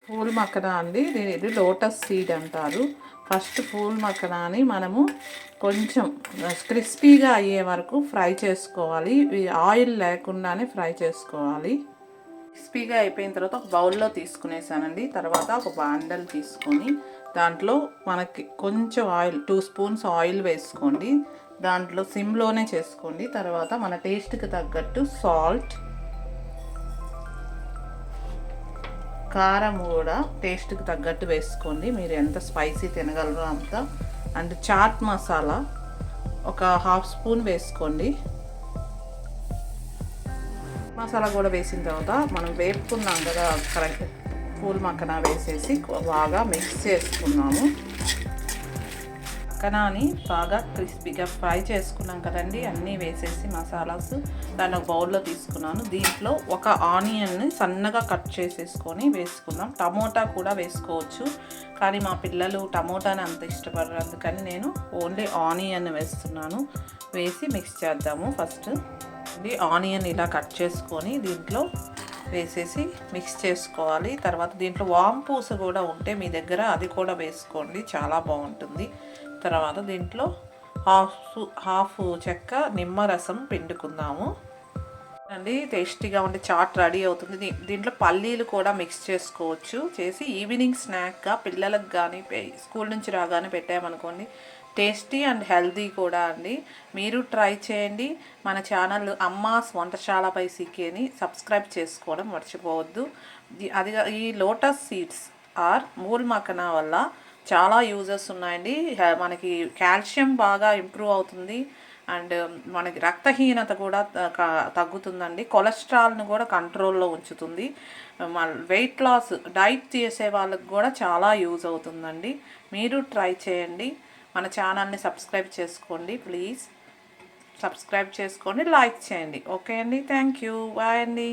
Pool Makkana అండి, ఇది lotus seed అంటారు. ఫస్ట్ పూల్ మక్కనాని మనము కొంచెం క్రిస్పీగా అయ్యే వరకు ఫ్రై చేసుకోవాలి. ఆయిల్ లేకుండానే ఫ్రై చేసుకోవాలి. క్రిస్పీగా అయిపోయిన తర్వాత ఒక బౌల్లో తీసుకునేసానండి. తర్వాత ఒక బాండల్ తీసుకొని దాంట్లో మనకి కొంచెం ఆయిల్ 2 స్పూన్స్ ఆయిల్ వేసుకోండి. దాంట్లో సిమ్లోనే చేసుకోండి. తర్వాత మన టేస్ట్కి తగ్గట్టు సాల్ట్, కారం కూడా టేస్ట్కి తగ్గట్టు వేసుకోండి. మీరు ఎంత స్పైసీ తినగలరో అంత. అండ్ చాట్ మసాలా ఒక 1/2 స్పూన్ వేసుకోండి. మసాలా కూడా వేసిన తర్వాత మనం వేపుకున్నాం కదా కరెక్ట్ పూల్ మక్కన వేసేసి బాగా మిక్స్ చేసుకున్నాము. మక్కనాని బాగా క్రిస్పీగా ఫ్రై చేసుకున్నాం కదండి. అన్నీ వేసేసి మసాలాస్ దాన్ని ఒక బౌల్లో తీసుకున్నాను. దీంట్లో ఒక ఆనియన్ని సన్నగా కట్ చేసేసుకొని వేసుకుందాం. టమోటా కూడా వేసుకోవచ్చు, కానీ మా పిల్లలు టమోటాని అంత ఇష్టపడరు, అందుకని నేను ఓన్లీ ఆనియన్ వేస్తున్నాను. వేసి మిక్స్ చేద్దాము. ఫస్ట్ ఆనియన్ ఇలా కట్ చేసుకొని దీంట్లో వేసేసి మిక్స్ చేసుకోవాలి. తర్వాత దీంట్లో వాంపూస కూడా ఉంటే మీ దగ్గర అది కూడా వేసుకోండి, చాలా బాగుంటుంది. తర్వాత దీంట్లో హాఫ్ చెక్క నిమ్మరసం పిండుకుందాము అండి. టేస్టీగా ఉండే చాట్ రెడీ అవుతుంది. దీంట్లో పల్లీలు కూడా మిక్స్ చేసుకోవచ్చు. చేసి ఈవినింగ్ స్నాక్గా పిల్లలకు కానీ స్కూల్ నుంచి రాగానే పెట్టామనుకోండి, టేస్టీ అండ్ హెల్తీ కూడా అండి. మీరు ట్రై చేయండి. మన ఛానల్ అమ్మాస్ వంటశాల బై సీకేని సబ్స్క్రైబ్ చేసుకోవడం మర్చిపోవద్దు. అది ఈ lotus seeds are Mool Makkana వల్ల చాలా యూజెస్ ఉన్నాయండి. మనకి కాల్షియం బాగా ఇంప్రూవ్ అవుతుంది. అండ్ మనకి రక్తహీనత కూడా తగ్గుతుందండి. కొలెస్ట్రాల్ను కూడా కంట్రోల్లో ఉంచుతుంది. వెయిట్ లాస్ డైట్ చేసే వాళ్ళకి కూడా చాలా యూజ్ అవుతుందండి. మీరు ట్రై చేయండి. మన ఛానల్ని సబ్స్క్రైబ్ చేసుకోండి ప్లీజ్. సబ్స్క్రైబ్ చేసుకోండి, లైక్ చేయండి. ఓకే అండి, థ్యాంక్ యూ, బాయ్ అండి.